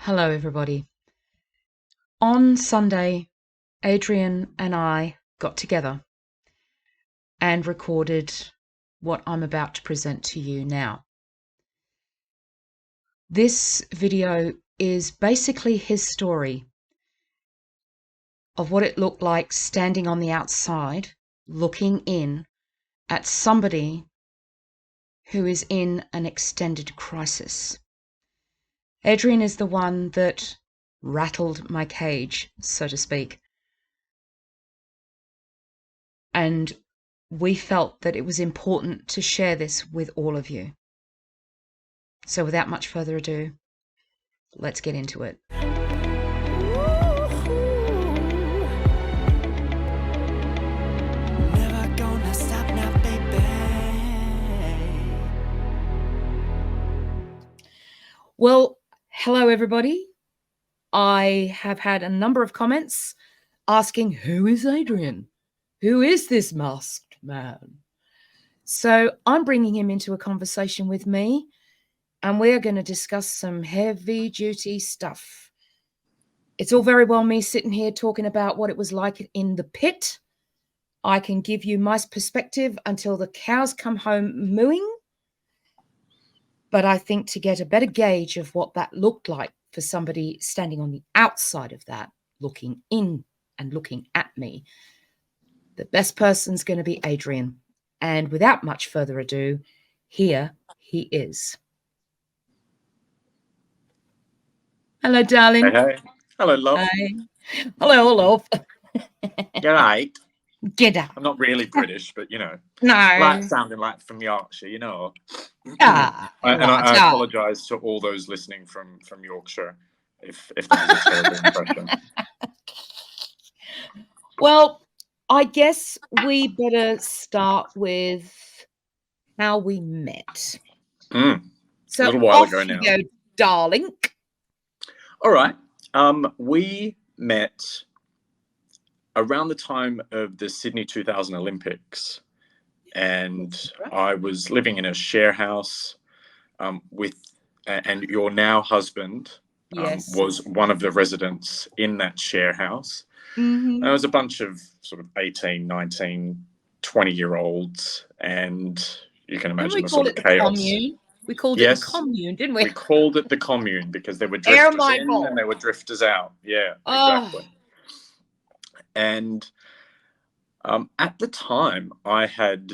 Hello, everybody. On Sunday, Adrian and I got together and recorded what I'm about to present to you now. This video is basically his story of what it looked like standing on the outside, looking in at somebody who is in an extended crisis. Adrian is the one that rattled my cage, so to speak. And we felt that it was important to share this with all of you. So without much further ado, let's get into it. Never gonna stop now, baby. Well, hello everybody. I have had a number of comments asking, who is Adrian? Who is this masked man? So I'm bringing him into a conversation with me, and we're going to discuss some heavy duty stuff. It's all very well me sitting here talking about what it was like in the pit. I can give you my perspective until the cows come home mooing. But I think to get a better gauge of what that looked like for somebody standing on the outside of that, looking in and looking at me, the best person's going to be Adrian. And without much further ado, here he is. Hello, darling. Hey. Hello, love. Hi. Hello, love. You're right. Get up. I'm not really British, but No. like sounding like from Yorkshire, Ah, I right. apologise to all those listening from Yorkshire if that was a terrible impression. Well, I guess we better start with how we met. A So little while off ago you now. go, darling. All right. We met around the time of the Sydney 2000 Olympics, and I was living in a share house with, and your now husband Yes. was one of the residents in that share house. Mm-hmm. There was a bunch of sort of 18, 19, 20-year-olds, and you can imagine the sort of chaos. Commune. We called Yes. it the commune, didn't we? We called it the commune because there were drifters in and there were drifters out. Yeah, exactly. And at the time, I had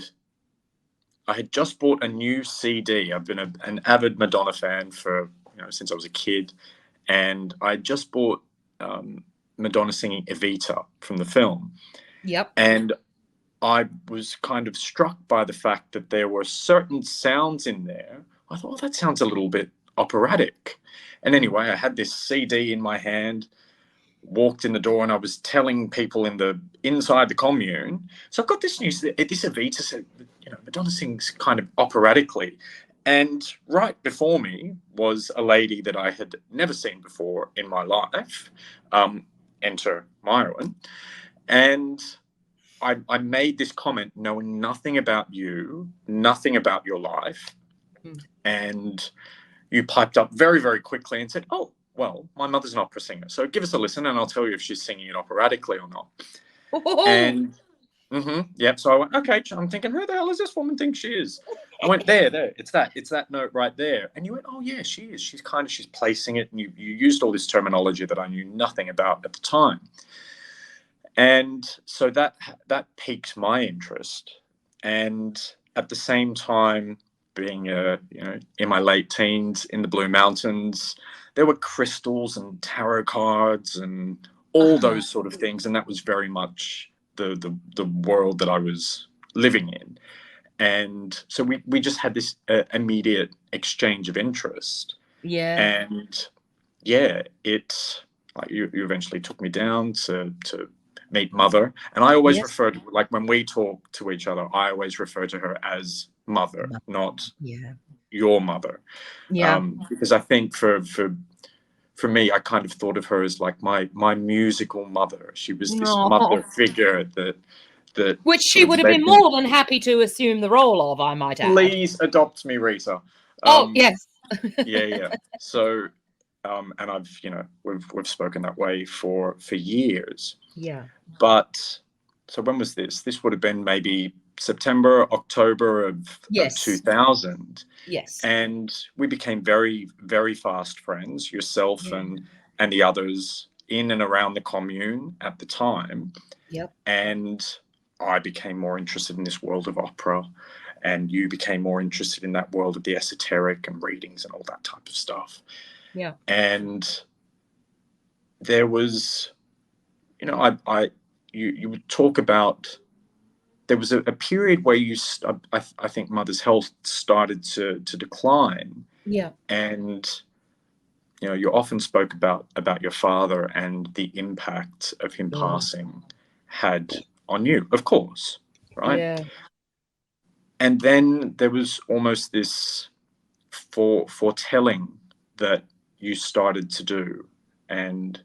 just bought a new CD. I've been an avid Madonna fan for since I was a kid, and I just bought Madonna singing Evita from the film. Yep. And I was kind of struck by the fact that there were certain sounds in there. I thought, well, that sounds a little bit operatic. And anyway, I had this CD in my hand, walked in the door, and I was telling people inside the commune. So I've got this Evita, said, Madonna sings kind of operatically. And right before me was a lady that I had never seen before in my life. Enter Myron. And I made this comment knowing nothing about you, nothing about your life. And you piped up very, very quickly and said, oh, well, my mother's an opera singer, so give us a listen and I'll tell you if she's singing it operatically or not. And so I went, okay, I'm thinking, who the hell does this woman think she is? I went, there, it's that note right there. And you went, oh yeah, she is. She's placing it. And you used all this terminology that I knew nothing about at the time. And so that piqued my interest. And at the same time, being in my late teens in the Blue Mountains, there were crystals and tarot cards and all those sort of things, and that was very much the world that I was living in. And so we just had this immediate exchange of interest. Yeah. And yeah, it like you eventually took me down to meet Mother, and I always refer to, like, when we talk to each other, I always refer to her as Mother, not your mother. Because I think for me, I kind of thought of her as like my musical mother. She was this mother figure that which she would have been more than happy to assume the role of, I might add. Please adopt me, Rita. Oh yes. Yeah. So and we've spoken that way for years. Yeah. But so when was this? This would have been maybe September, October of Yes. 2000. Yes. And we became very, very fast friends, yourself Yeah. and the others in and around the commune at the time. Yep. And I became more interested in this world of opera, and you became more interested in that world of the esoteric and readings and all that type of stuff. Yeah. And there was, you would talk about, there was a period where I think Mother's health started to decline. Yeah. And you often spoke about your father and the impact of him passing had on you, of course, right? Yeah. And then there was almost this foretelling that you started to do, and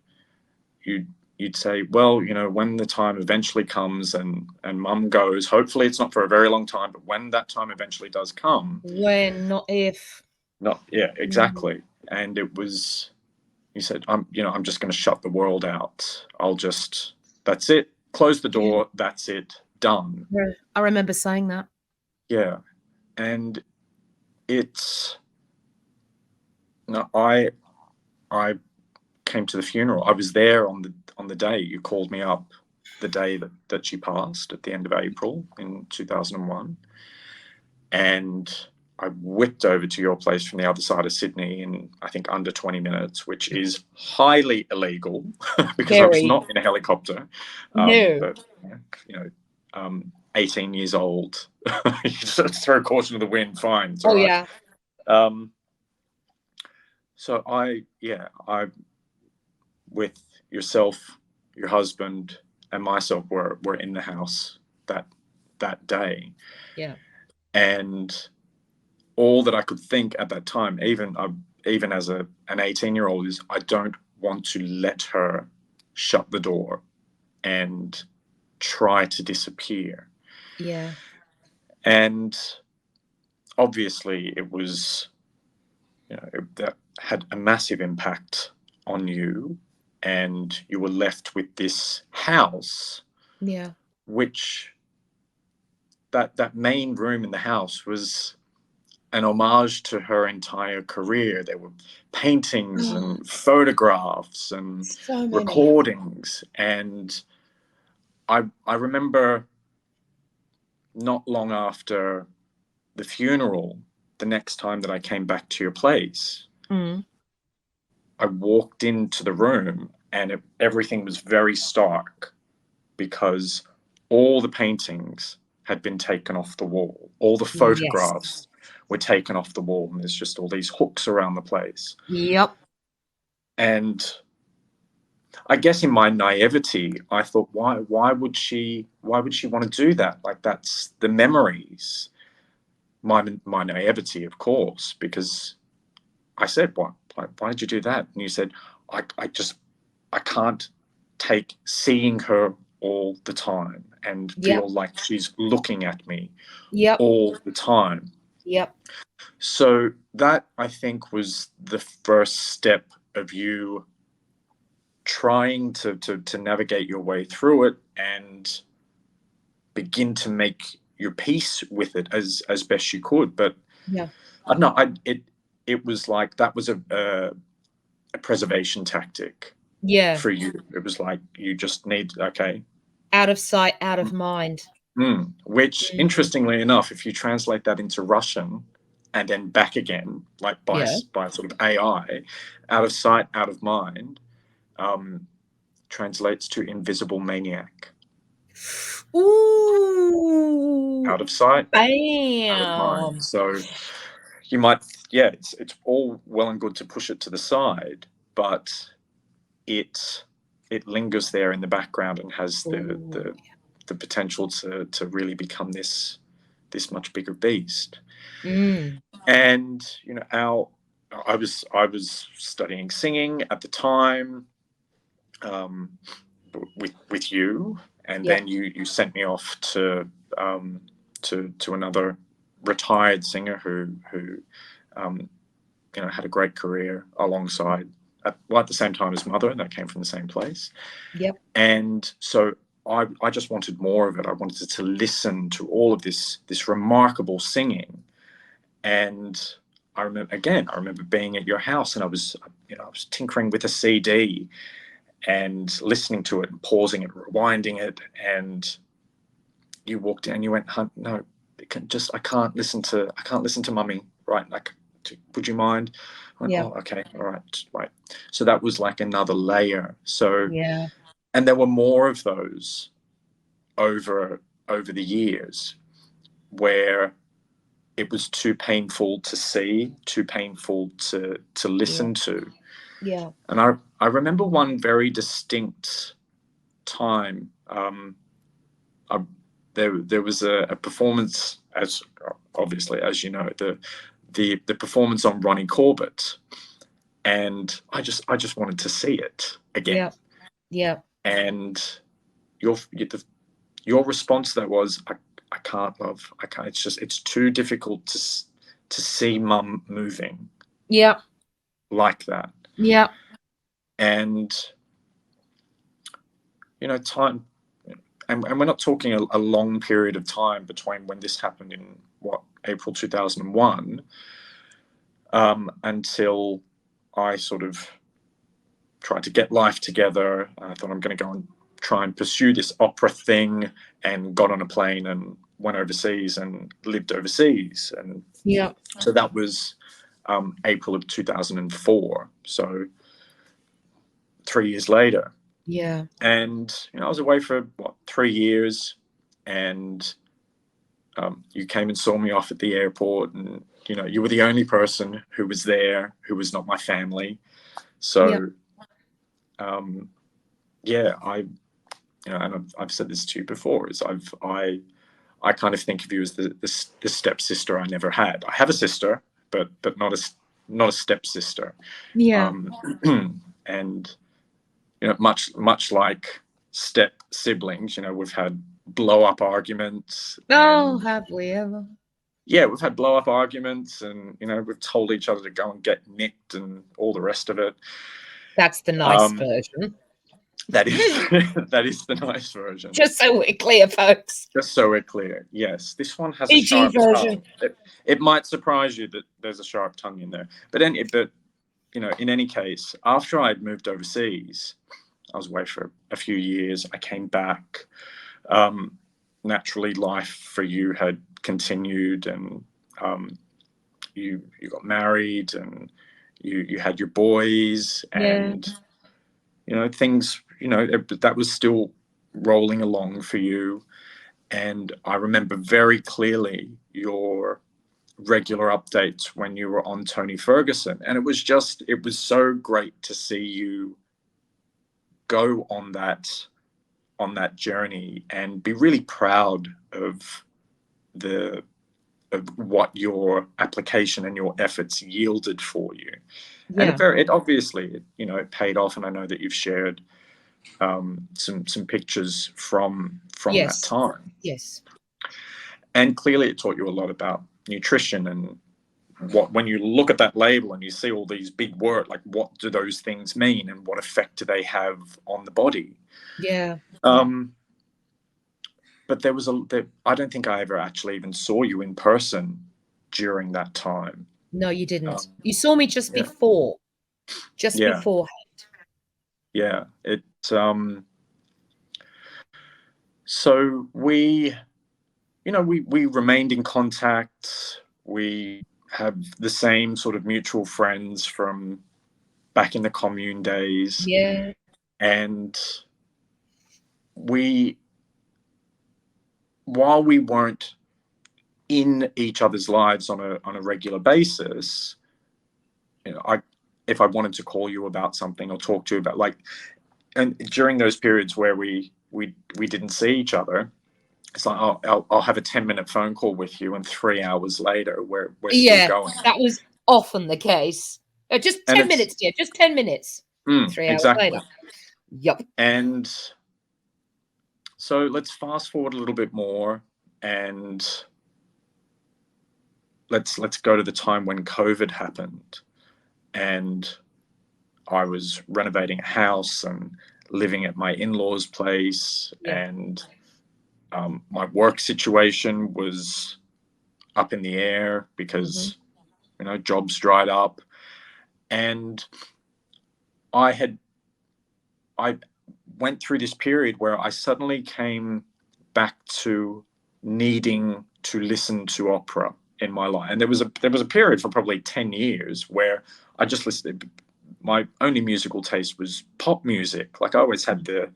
you'd say, well, when the time eventually comes and Mum goes, hopefully it's not for a very long time, but when that time eventually does come, When, not if. not, yeah, exactly. And it was, you said, I'm just going to shut the world out. That's it. Close the door. That's it. Done. Yeah. I remember saying that. Yeah. And it's, I came to the funeral. I was there on the day. You called me up the day that she passed at the end of April in 2001. And I whipped over to your place from the other side of Sydney in, I think, under 20 minutes, which is highly illegal because I was not in a helicopter. No. But, 18 years old, you just throw caution to the wind, fine. It's all right. Yeah. So I, with yourself, your husband, and myself were in the house that day. Yeah. And all that I could think at that time, even as an 18-year-old, is I don't want to let her shut the door and try to disappear. Yeah. And obviously it was, that had a massive impact on you, and you were left with this house. Yeah. Which that main room in the house was an homage to her entire career. There were paintings and photographs and So many recordings. And I remember not long after the funeral, the next time that I came back to your place, I walked into the room and everything was very stark because all the paintings had been taken off the wall. All the photographs were taken off the wall, and there's just all these hooks around the place. Yep. And I guess in my naivety, I thought, why would she want to do that? Like, that's the memories. My naivety, of course, because I said, why did you do that? And you said, I can't take seeing her all the time and feel like she's looking at me all the time. Yep. So that, I think, was the first step of you trying to navigate your way through it and begin to make your peace with it as best you could. But I don't know, it was like that was a preservation tactic for you. It was like, you just need, out of sight, out of mind. Which, interestingly enough, if you translate that into Russian and then back again, like by sort of AI, out of sight, out of mind, translates to invisible maniac. Ooh. Out of sight, bam. out of mind. So you might, it's all well and good to push it to the side, but it lingers there in the background and has the potential to really become this much bigger beast. And I was studying singing at the time, with you, and then you sent me off to another retired singer who had a great career alongside at the same time as mother, and that came from the same place. Yep. And so I just wanted more of it. I wanted to listen to all of this remarkable singing. And I remember being at your house, and I was tinkering with a CD and listening to it and pausing it, rewinding it, and you walked in and you went, no, I can't listen to Mummy, right? Like, would you mind? I went, Yeah. oh, okay, all right. So that was like another layer. So Yeah. and there were more of those over the years where it was too painful to see, too painful to listen to. Yeah. And I remember one very distinct time. There was a performance, as obviously as you know, the performance on Ronnie Corbett, and I just wanted to see it again. Yeah. Yeah. And your response to that was, I can't, love. I can't. It's too difficult to see Mum moving. Yeah. Like that. Yeah. And time, and we're not talking a long period of time between when this happened in April 2001 until I sort of tried to get life together. I thought I'm going to go and try and pursue this opera thing, and got on a plane and went overseas and lived overseas. And yeah. So that was April of 2004. So 3 years later. Yeah. And I was away for 3 years, and you came and saw me off at the airport, and you were the only person who was there who was not my family. So and I've said this to you before, is I kind of think of you as the stepsister I never had. I have a sister, but not a stepsister. Yeah. And much like step siblings, we've had blow up arguments. Oh, have we ever? Yeah, we've had blow up arguments, and we've told each other to go and get nicked and all the rest of it. That's the nice version. That is that is the nice version. Just so we're clear, folks. Just so we're clear. Yes, this one has PG a sharp version. tongue. It might surprise you that there's a sharp tongue in there, but in any case, after I'd moved overseas, I was away for a few years. I came back. Naturally, life for you had continued, and you got married, and you had your boys, and things. That was still rolling along for you. And I remember very clearly your regular updates when you were on Tony Ferguson, and it was so great to see you go on that journey and be really proud of what your application and your efforts yielded for you. And it obviously it paid off, and I know that you've shared some pictures from that time. Yes. And clearly it taught you a lot about nutrition, and when you look at that label and you see all these big words, like, what do those things mean, and what effect do they have on the body? Yeah. But I don't think I ever actually even saw you in person during that time. No, you didn't. You saw me just before. Beforehand. Yeah. So we remained in contact. We have the same sort of mutual friends from back in the commune days. Yeah. And while we weren't in each other's lives on a regular basis, if I wanted to call you about something or talk to you about, and during those periods where we didn't see each other, it's like, I'll have a 10-minute phone call with you, and 3 hours later we're still going. That was often the case. Just 10 minutes, dear. Just 10 minutes. 3 hours later. Yep. And so let's fast forward a little bit more, and let's go to the time when COVID happened. And I was renovating a house and living at my in-laws' place, Yeah. and my work situation was up in the air because jobs dried up, and I went through this period where I suddenly came back to needing to listen to opera in my life. And there was a period for probably 10 years where I just listened. My only musical taste was pop music. Like, I always had the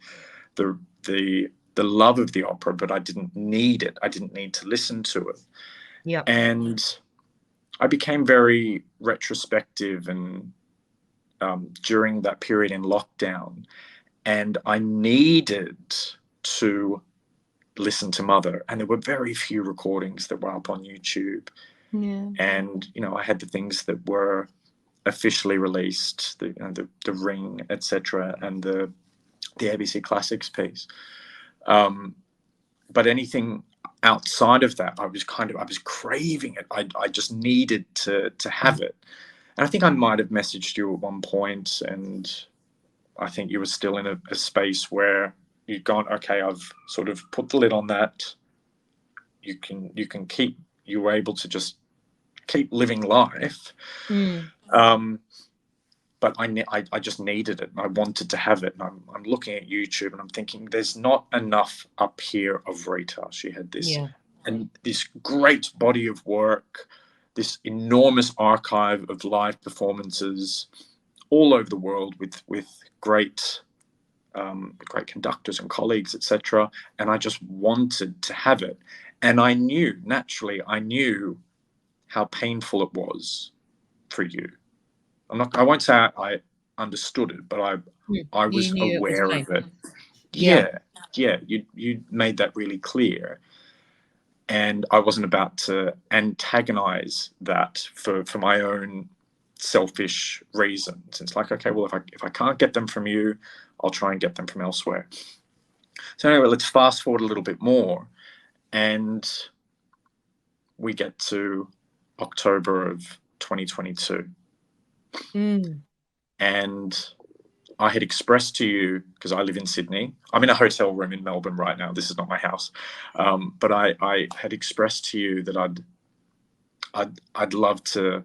love of the opera, but I didn't need it. I didn't need to listen to it. Yeah. And I became very retrospective and during that period in lockdown, and I needed to listen to Mother, and there were very few recordings that were up on YouTube. Yeah. And I had the things that were officially released, the Ring, etc., and the ABC Classics piece. But anything outside of that, I was craving it. I just needed to have it. And I think I might have messaged you at one point, and I think you were still in a space where you'd gone, okay, I've sort of put the lid on that. You were able to just keep living life. But I just needed it, and I wanted to have it. And I'm looking at YouTube, and I'm thinking, there's not enough up here of Rita. She had this, and this great body of work, this enormous archive of live performances all over the world with great conductors and colleagues, etc. And I just wanted to have it. And I knew how painful it was for you. I won't say I understood it, but I was aware of it. Yeah. You made that really clear. And I wasn't about to antagonize that for my own selfish reasons. It's like, okay, well, if I can't get them from you, I'll try and get them from elsewhere. So anyway, let's fast forward a little bit more, and we get to October of 2022. And I had expressed to you, because I live in Sydney, I'm in a hotel room in Melbourne right now, this is not my house, but I had expressed to you that I'd love to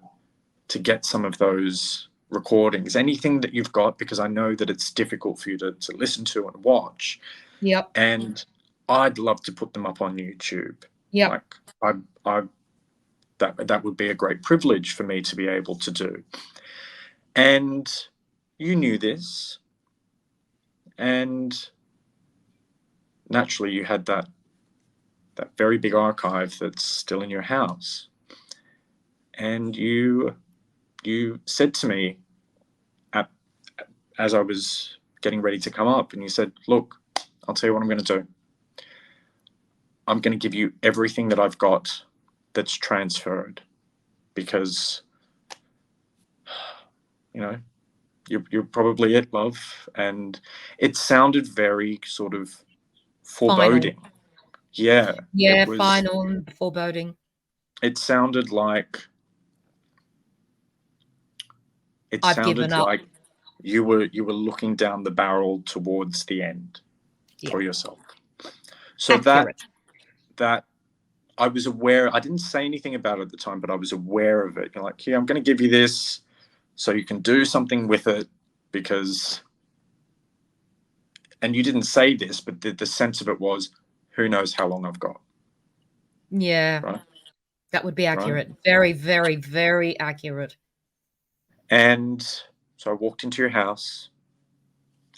get some of those recordings, anything that you've got, because I know that it's difficult for you to listen to and watch. Yep. And I'd love to put them up on YouTube. Yep. Like that would be a great privilege for me to be able to do. And you knew this, and naturally you had that very big archive that's still in your house. And you said to me as I was getting ready to come up, and you said, look, I'll tell you what I'm going to do. I'm going to give you everything that I've got that's transferred, because you're probably it, love. And it sounded very sort of foreboding. Final. Yeah, final and foreboding. It sounded like you were looking down the barrel towards the end for yourself. So accurate. that I was aware. I didn't say anything about it at the time, but I was aware of it. You're like, here, I'm going to give you this so you can do something with it, because, and you didn't say this, but the sense of it was, who knows how long I've got. Yeah. Right? That would be accurate. Right? Very, very, very accurate. And so I walked into your house,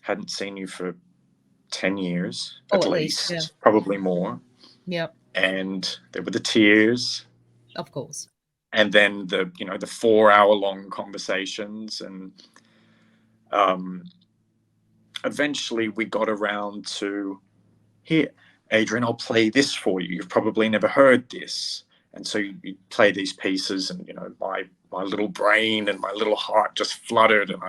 hadn't seen you for 10 years, at least, probably more. Yep. And there were the tears. Of course. And then the 4-hour-long conversations. And eventually we got around to, here, Adrian, I'll play this for you. You've probably never heard this. And so you play these pieces, and my little brain and my little heart just fluttered, and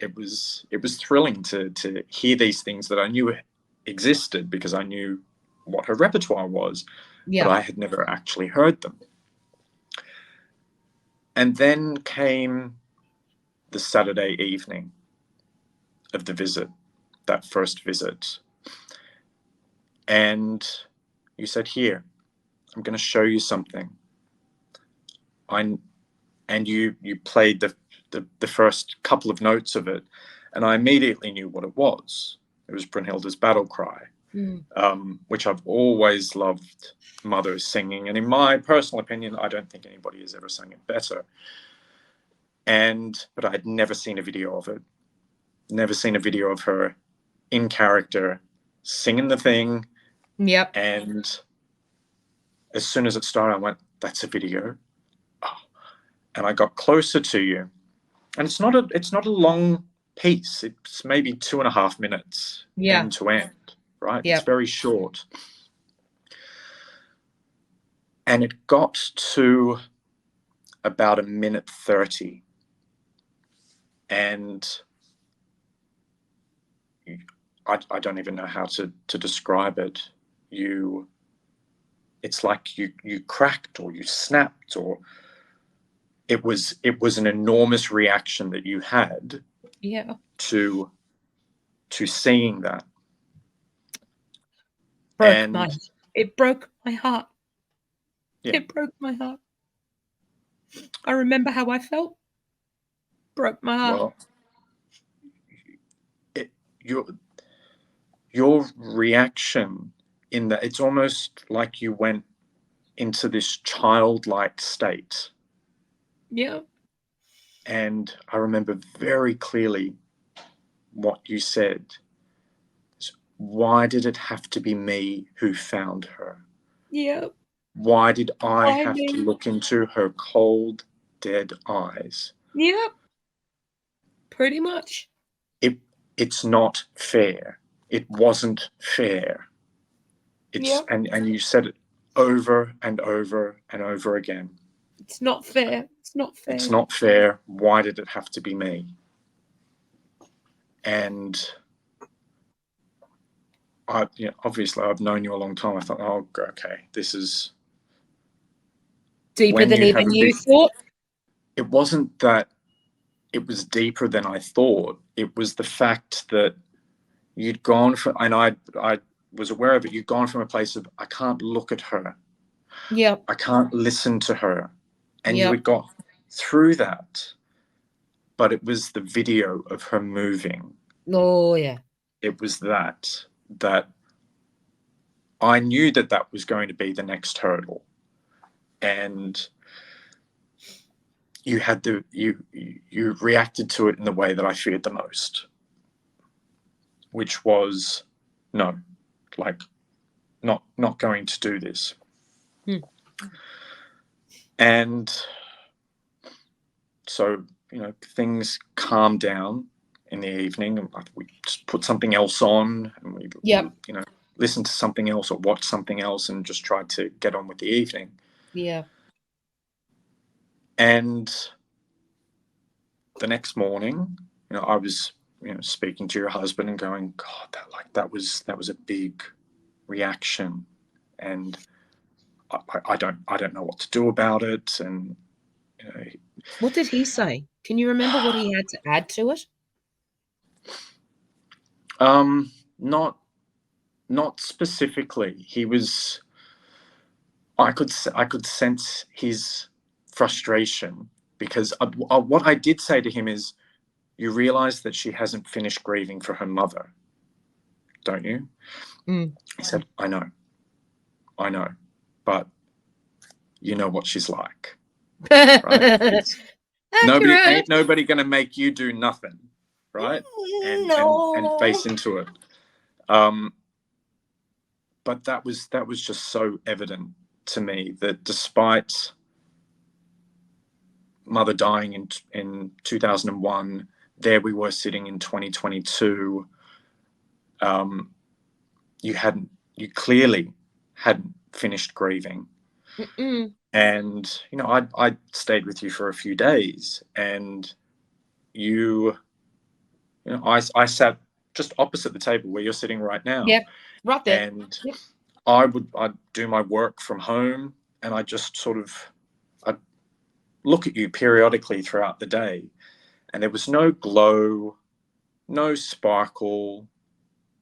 it was thrilling to hear these things that I knew existed, because I knew what her repertoire was, but I had never actually heard them. And then came the Saturday evening of the visit, that first visit. And you said, here, I'm going to show you something. And you played the first couple of notes of it, and I immediately knew what it was. It was Brunhilde's battle cry, which I've always loved mothers singing. And in my personal opinion, I don't think anybody has ever sung it better. But I had never seen a video of it. Never seen a video of her in character singing the thing. Yep. And as soon as it started, I went, that's a video. Oh. And I got closer to you. And it's not a long piece. It's maybe 2.5 minutes end to end, right? Yep. It's very short. And it got to about 1:30. And I don't even know how to describe it. It's like you cracked or you snapped, or it was an enormous reaction that you had to seeing that. It broke my heart. Yeah. It broke my heart. I remember how I felt. Broke my heart. Well, your reaction in that, it's almost like you went into this childlike state. Yeah. And I remember very clearly what you said. Why did it have to be me who found her? Yeah. Why did I have to look into her cold, dead eyes? Yep. Pretty much. It's not fair. It wasn't fair. And you said it over and over and over again. It's not fair. It's not fair. It's not fair. Why did it have to be me? And obviously I've known you a long time. I thought, oh, okay, this is deeper than even you thought. It wasn't that it was deeper than I thought. It was the fact that you'd gone from, and I was aware of it, you'd gone from a place of, I can't look at her. Yeah. I can't listen to her. And you had got through that. But it was the video of her moving. Oh, yeah. It was that I knew that was going to be the next hurdle. And you had you reacted to it in the way that I feared the most, which was no, like not going to do this. And so, things calmed down in the evening, and we just put something else on, and we listened to something else or watched something else, and just tried to get on with the evening. Yeah. And the next morning, I was, speaking to your husband and going, God, that was a big reaction, and I don't know what to do about it. And what did he say? Can you remember what he had to add to it? Not specifically. He was. I could sense his frustration, because what I did say to him is, you realize that she hasn't finished grieving for her mother, don't you? He said, I know, but you know what she's like, right? Ain't nobody gonna make you do nothing, right? And face into it. But that was just so evident to me, that despite mother dying in 2001, there we were sitting in 2022. You clearly hadn't finished grieving. And I stayed with you for a few days, and I sat just opposite the table where you're sitting right now. Yep, right there. And I'd do my work from home, and I just I'd look at you periodically throughout the day, and there was no glow, no sparkle,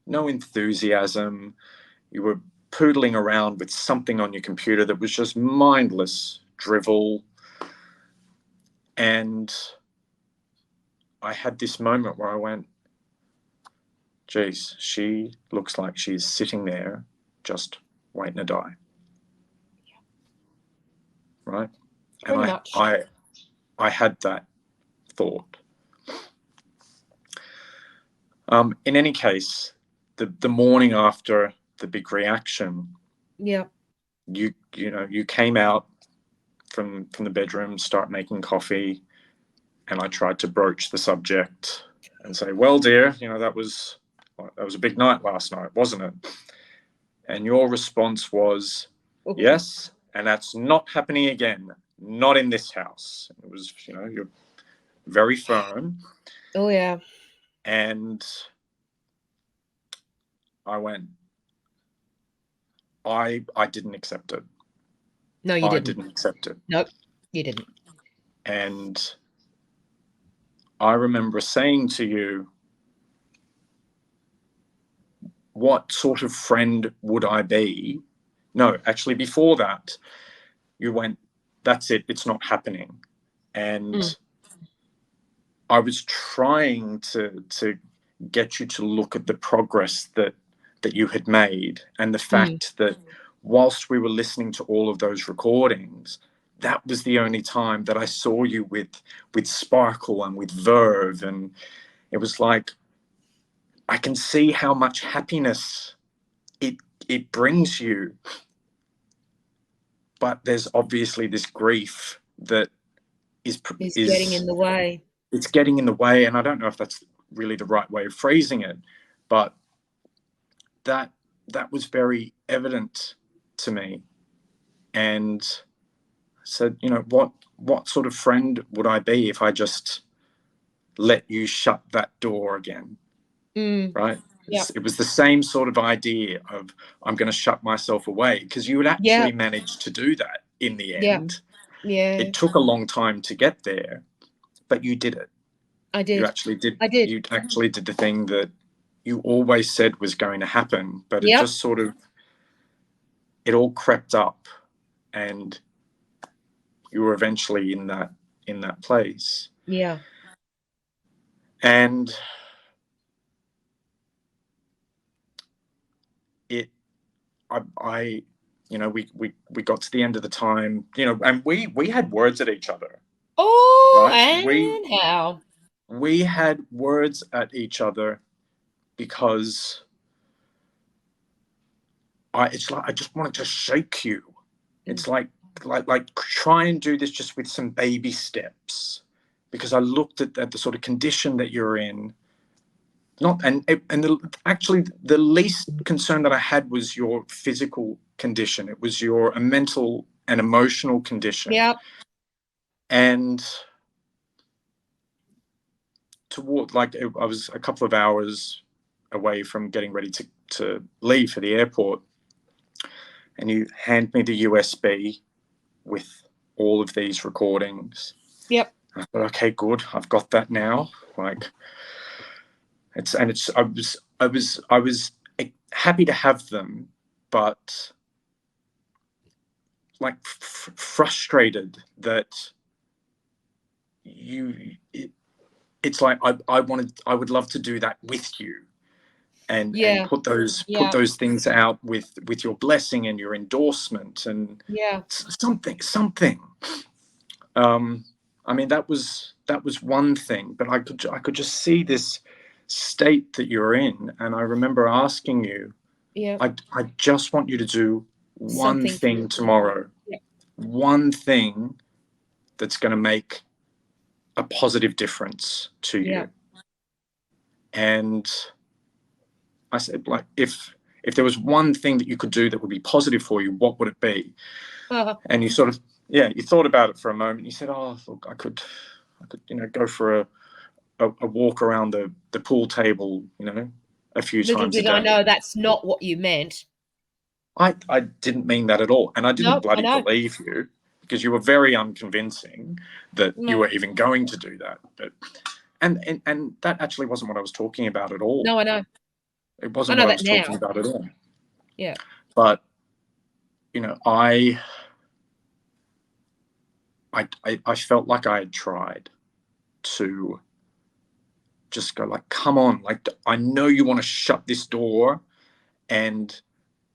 no enthusiasm. You were poodling around with something on your computer that was just mindless drivel. And I had this moment where I went, geez, she looks like she's sitting there just waiting to die. Right? Pretty And much. I had that thought. In any case, the morning after the big reaction, Yeah. you came out from the bedroom, start making coffee, and I tried to broach the subject and say, well, dear, that was a big night last night, wasn't it? And your response was, yes, and that's not happening again, not in this house. It was, you're very firm. Oh, yeah. And I went, I didn't accept it. No, you didn't. I didn't accept it. Nope, you didn't. And I remember saying to you, what sort of friend would I be? No, actually, before that, you went, that's it, it's not happening. And I was trying to get you to look at the progress that you had made, and the fact that whilst we were listening to all of those recordings, that was the only time that I saw you with sparkle and with verve. And it was like, I can see how much happiness it brings you, but there's obviously this grief that is getting in the way. It's getting in the way, and I don't know if that's really the right way of phrasing it, but that was very evident to me. And I said, what sort of friend would I be if I just let you shut that door again? Right? Yep. It was the same sort of idea of, I'm going to shut myself away, because you had actually managed to do that in the end. Yeah. It took a long time to get there, but you did it. I did. You actually did. I did. You actually did the thing that you always said was going to happen, but it just sort of, it all crept up, and you were eventually in that place. Yeah. And we got to the end of the time, and we had words at each other. Oh, right? and how? We had words at each other, because it's like I just wanted to shake you. It's like try and do this just with some baby steps, because I looked at the sort of condition that you're in. Actually, the least concern that I had was your physical condition. It was your mental and emotional condition. Yep. And I was a couple of hours away from getting ready to leave for the airport, and you hand me the USB with all of these recordings. Yep. I thought, okay, good, I've got that now. I was happy to have them, but frustrated that it's like I would love to do that with you, and put those things out with your blessing and your endorsement and something. I mean, that was one thing, but I could just see this state that you're in, and I remember asking you, I just want you to do one thing tomorrow, one thing that's going to make a positive difference to you. And I said, if there was one thing that you could do that would be positive for you, what would it be? And you sort of, you thought about it for a moment. You said, oh, look, I could go for a walk around the pool table, a few times a day. I know that's not what you meant. I didn't mean that at all. And I didn't bloody believe you, because you were very unconvincing that you were even going to do that. But And that actually wasn't what I was talking about at all. No, I know. It wasn't I know what I that was talking now. about at all. Yeah. But I felt like I had tried to just go like, come on, like, I know you want to shut this door, and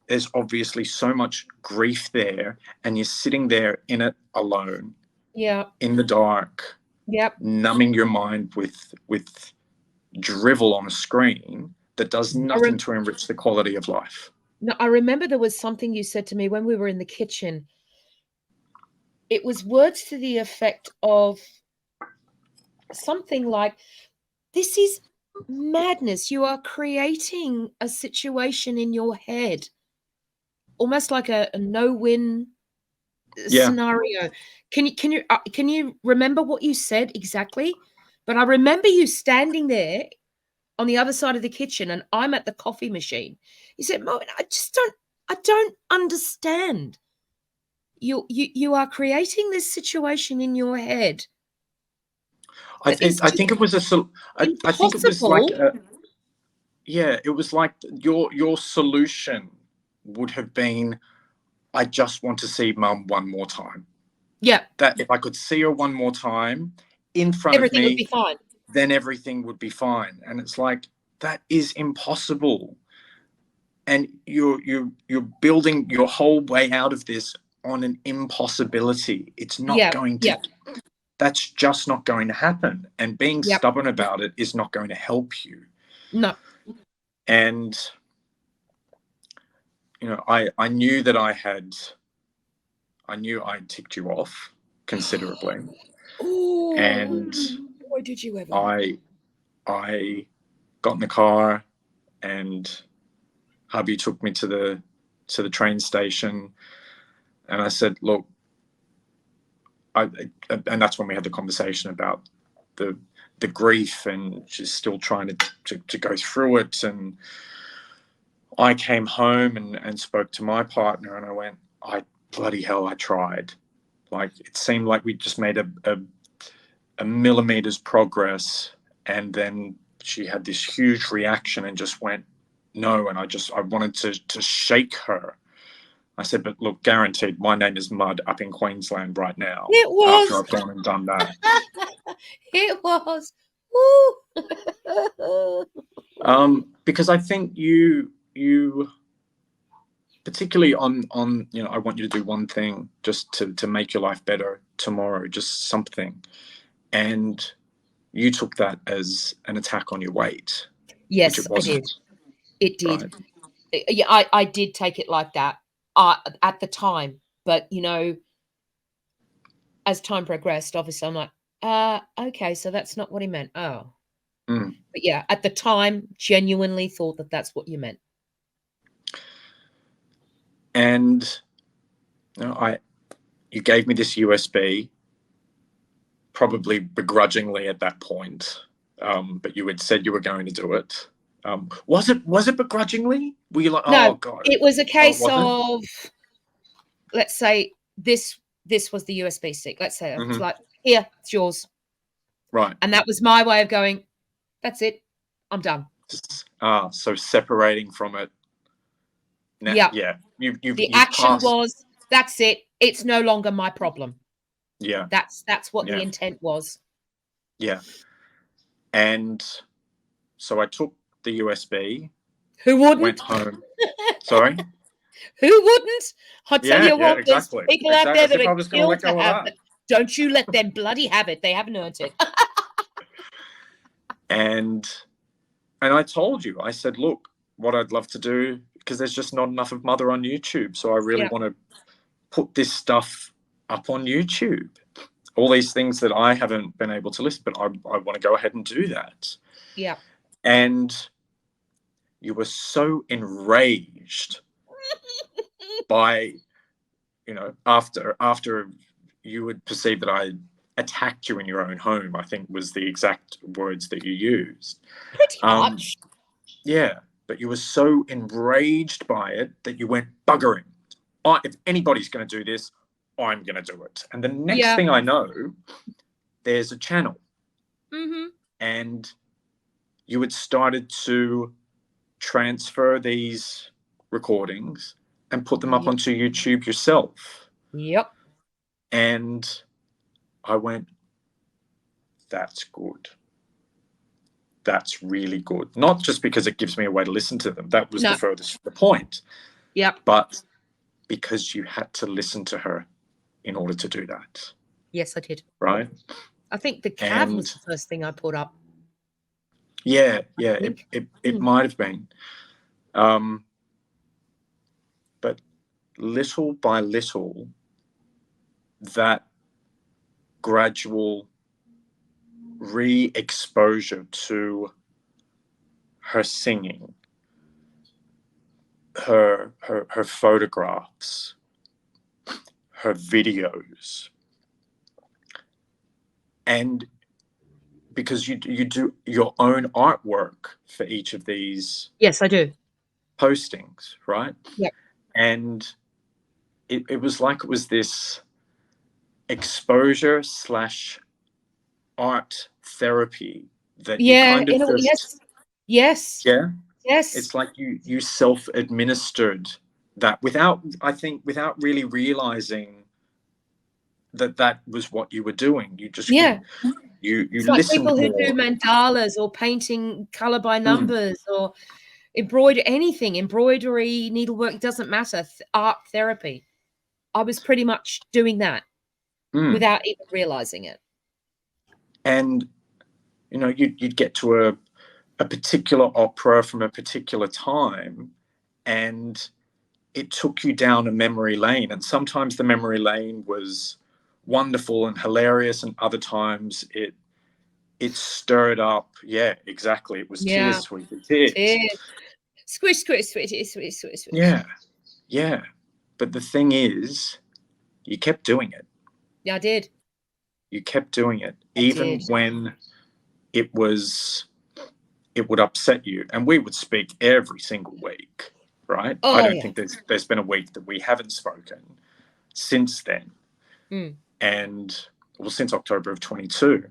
there's obviously so much grief there, and you're sitting there in it alone, Yeah. in the dark, Yep. numbing your mind with drivel on a screen that does nothing to enrich the quality of life. No, I remember there was something you said to me when we were in the kitchen. It was words to the effect of something like, this is madness. You are creating a situation in your head, almost like a no-win Yeah. scenario. Can you remember what you said exactly? But I remember you standing there on the other side of the kitchen, and I'm at the coffee machine. You said, "Mo, I don't understand. You are creating this situation in your head I that is just think it was I think it was like impossible." it was like your solution would have been, I just want to see mum one more time. Yeah, That if I could see her one more time in front of everything would me, be fine. then everything would be fine. And it's like, that is impossible. And you're building your whole way out of this on an impossibility. It's not Yeah, going to. yeah, That's just not going to happen. And being yep. stubborn about it is not going to help you. No. And I knew that I knew I'd ticked you off considerably. Oh, And boy, did you ever. I got in the car, and hubby took me to the train station, and I said, look, and that's when we had the conversation about the grief, and she's still trying to go through it. And I came home and spoke to my partner, and I went, bloody hell, I tried. Like, it seemed like we just made a millimeter's progress, and then she had this huge reaction and just went, no. And I wanted to shake her. I said, but look, guaranteed, my name is Mud up in Queensland right now. It was. After I've gone and done that. It was. Because I think you particularly on I want you to do one thing just to make your life better tomorrow, just something. And you took that as an attack on your weight. Yes, which it I wasn't. did. It did. Right? Yeah, I did take it like that at the time. But, as time progressed, obviously, I'm like, okay, so that's not what he meant. Oh. Mm. But yeah, at the time, genuinely thought that that's what you meant. And you gave me this USB, probably begrudgingly at that point, but you had said you were going to do it. Was it begrudgingly? Were you like, No, oh God? it was a case was of, let's say this was the USB stick. Let's say it's like, here, it's yours. Right. And that was my way of going, that's it. I'm done. So separating from it. Now, yeah. The action was, that's it. It's no longer my problem. Yeah. That's what the intent was. Yeah. And so I took the USB. Who wouldn't? Went home. Sorry? Who wouldn't? I'll tell you what, exactly. There's people out there that are killed to have it. Don't you let them bloody have it. They haven't earned it. And I told you, I said, look, what I'd love to do, because there's just not enough of Mother on YouTube. So I really want to put this stuff up on YouTube. All these things that I haven't been able to list, but I want to go ahead and do that. Yeah. And you were so enraged by, after you would perceive that I attacked you in your own home, I think was the exact words that you used. Pretty much. Yeah, but you were so enraged by it that you went buggering. If anybody's going to do this, I'm going to do it. And the next thing I know, there's a channel. Mm-hmm. and you had started to transfer these recordings and put them up Yep. onto YouTube yourself. Yep. And I went, that's good. That's really good. Not just because it gives me a way to listen to them. That was No. the furthest from the point. Yep. But because you had to listen to her in order to do that. Yes, I did. Right? I think the cav And was the first thing I put up. yeah, think. it might have been. But little by little, that gradual re-exposure to her singing, her photographs, her videos, and because you do your own artwork for each of these Yes, I do. postings, right? Yep. And it was like it was this exposure / art therapy that you kind of just yes. it's like you self-administered that without really realizing that was what you were doing. You just Yeah. you It's like listened people who more. do mandalas or painting color by numbers or embroidery, needlework, doesn't matter. Art therapy. I was pretty much doing that without even realizing it. And you'd get to a particular opera from a particular time, and it took you down a memory lane. And sometimes the memory lane was wonderful and hilarious, and other times it stirred up. Yeah, exactly. It was tears, sweetie, tears. Squish, squish, squish, squish, squish, squish. Yeah. But the thing is, you kept doing it. Yeah, I did. You kept doing it, even when it would upset you. And we would speak every single week, right? Oh, I don't think there's been a week that we haven't spoken since then. And since October of 22.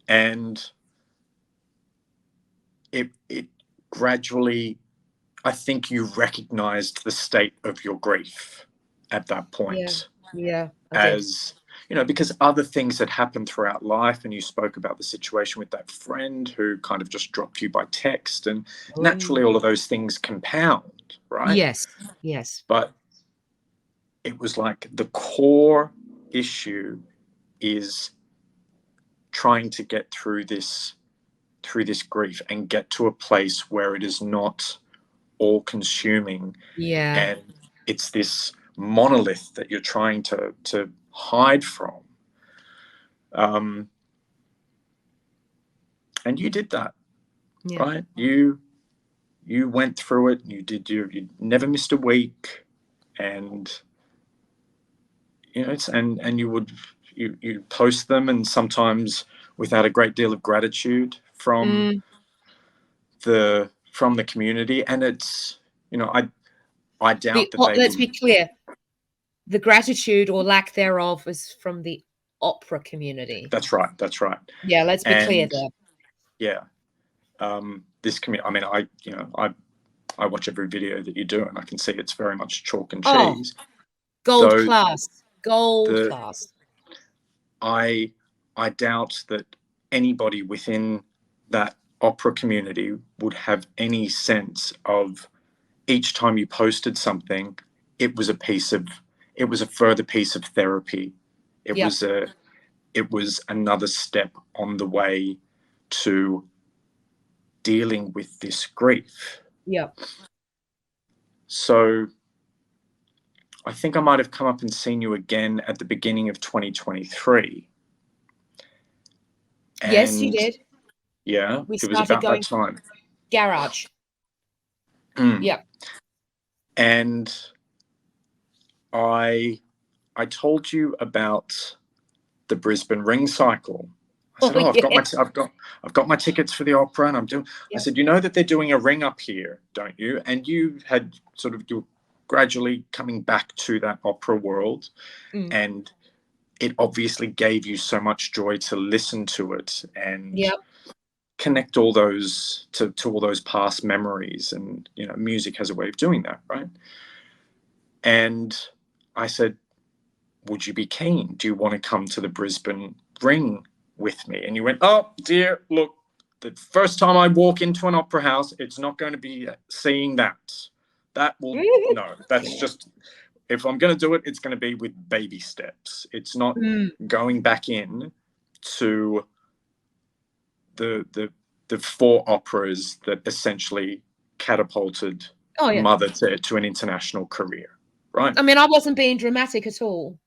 And it gradually, I think you recognized the state of your grief at that point. Yeah. As because other things had happened throughout life, and you spoke about the situation with that friend who kind of just dropped you by text, and naturally all of those things compound, right? Yes. But it was like the core issue is trying to get through this grief and get to a place where it is not all consuming. And it's this monolith that you're trying to hide from. And you did that, right? You went through it. You never missed a week, and and you post them, and sometimes without a great deal of gratitude from the community. And it's I doubt that they let's be clear. The gratitude or lack thereof was from the opera community. That's right. Yeah, let's be clear there. Yeah. This community, I mean, I watch every video that you do, and I can see it's very much chalk and cheese. Gold class. I doubt that anybody within that opera community would have any sense of each time you posted something, it was a further piece of therapy. It was another step on the way to dealing with this grief. So I think I might have come up and seen you again at the beginning of 2023. Yes, you did. Yeah, We it was started about going that time. Garage. And I told you about the Brisbane Ring Cycle. I said, I've got my tickets for the opera, and I'm doing. I said, you know that they're doing a ring up here, don't you? And you had you're gradually coming back to that opera world, and it obviously gave you so much joy to listen to it and Yep. connect all those to all those past memories. And music has a way of doing that, right? And I said, would you be keen? Do you want to come to the Brisbane Ring with me? And you went, oh dear, look, the first time I walk into an opera house, it's not going to be seeing that. That will, no, that's just, if I'm going to do it, it's going to be with baby steps. It's not going back in to the 4 operas that essentially catapulted Mother to an international career, right? I mean, I wasn't being dramatic at all.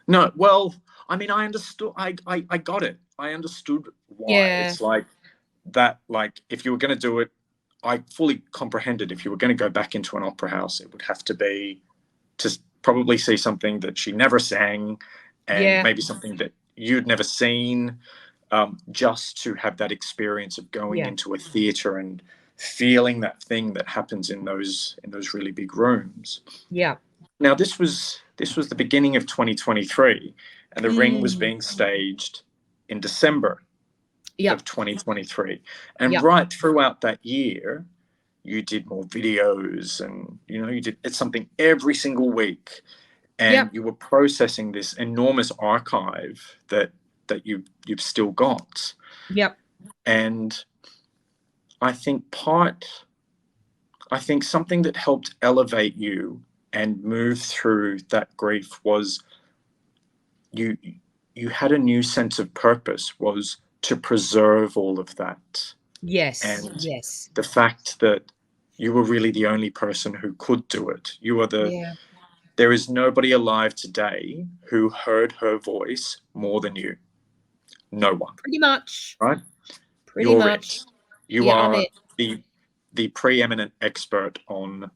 No, well, I mean, I understood. I got it. I understood why. Yeah. It's like that. Like, if you were going to do it, I fully comprehended. If you were going to go back into an opera house, it would have to be to probably see something that she never sang, and maybe something that you'd never seen, just to have that experience of going into a theatre and feeling that thing that happens in those really big rooms. Yeah. Now, this was the beginning of 2023, and the Ring was being staged in December of 2023. And right throughout that year, you did more videos, and you did something every single week, and you were processing this enormous archive that you've still got. Yep. And I think something that helped elevate you and move through that grief was you had a new sense of purpose, was to preserve all of that. Yes. And yes. the fact that you were really the only person who could do it. You are there is nobody alive today who heard her voice more than you. No one. Pretty much. Right? Pretty much. It. You are the preeminent expert on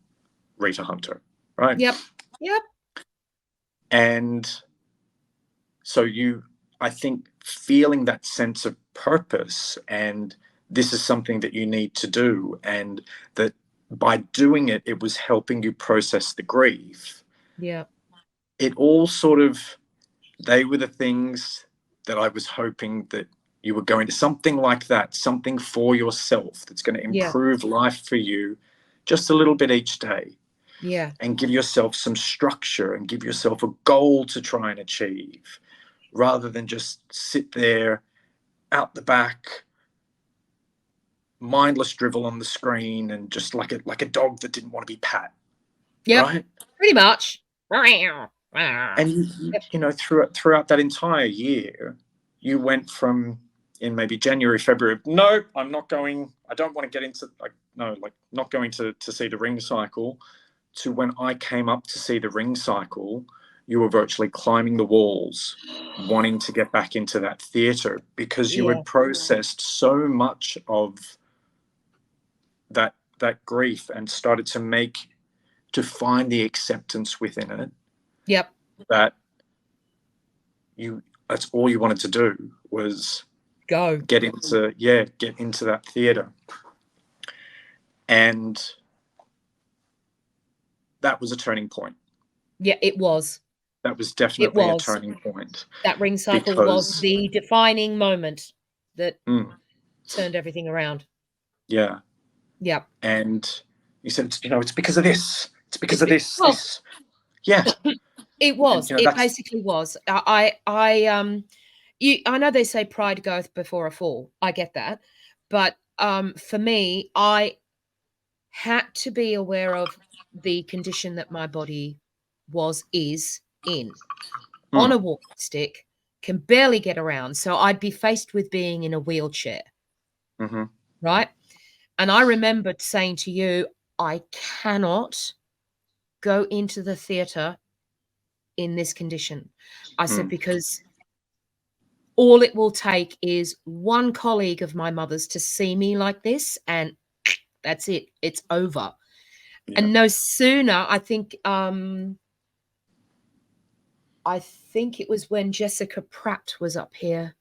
Rita Hunter, right? Yep. And so I think feeling that sense of purpose, and this is something that you need to do, and that by doing it, it was helping you process the grief. Yeah. It all sort of, they were the things that I was hoping that you were going to, something like that, something for yourself that's going to improve life for you just a little bit each day. Yeah. And give yourself some structure and give yourself a goal to try and achieve, rather than just sit there out the back, mindless drivel on the screen, and just like a dog that didn't want to be pat. Yeah. Right? Pretty much. And throughout that entire year, you went from, in maybe January, February, no, I'm not going, I don't want to get into, not going to see the Ring cycle, to when I came up to see the Ring cycle, you were virtually climbing the walls, wanting to get back into that theatre, because you had processed so much of that grief and started to find the acceptance within it. Yep. That's all you wanted to do, was get into that theatre. And that was a turning point. Yeah, it was. That was definitely a turning point. That Ring cycle was the defining moment that turned everything around. Yeah. Yeah. And you said, it's because of this. It's because of this. This. Yeah. It was. It basically was. I know they say pride goeth before a fall. I get that. But for me, I had to be aware of the condition that my body is in. On a walking stick, can barely get around. So I'd be faced with being in a wheelchair. Mm-hmm. Right? And I remembered saying to you, I cannot go into the theatre in this condition. I said, because all it will take is one colleague of my mother's to see me like this, and that's it. It's over. Yeah. And no sooner, I think it was when Jessica Pratt was up here.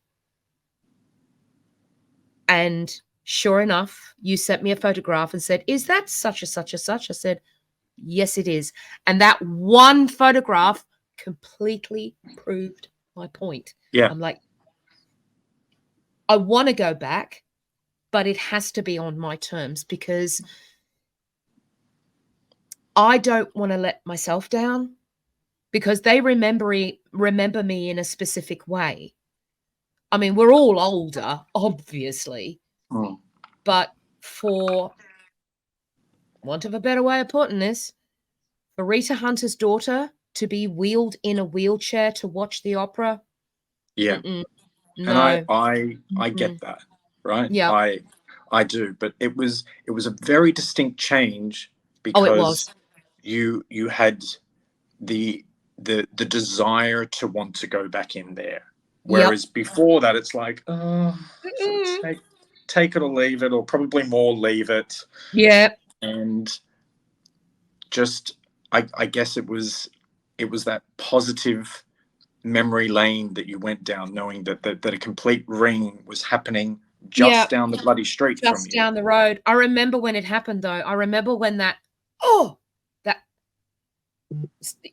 And sure enough, you sent me a photograph and said, is that such a such a such? I said, yes, it is. And that one photograph completely proved my point. Yeah. I'm like, I want to go back, but it has to be on my terms, because I don't want to let myself down, because they remember me in a specific way. I mean, we're all older, obviously, Mm. but for want of a better way of putting this, for Rita Hunter's daughter to be wheeled in a wheelchair to watch the opera, Yeah. mm-mm, And no. I get that, right? Yeah. I do, but it was a very distinct change, Oh, it was. because you had the the desire to want to go back in there, Yep. whereas before that it's like, oh, sort Mm-mm. of take it or leave it, or probably more leave it. Yeah. And just I guess it was that positive memory lane that you went down, knowing that a complete ring was happening Yeah. just down the bloody street from Just you. down the road. I remember when it happened, though. I remember when that, that,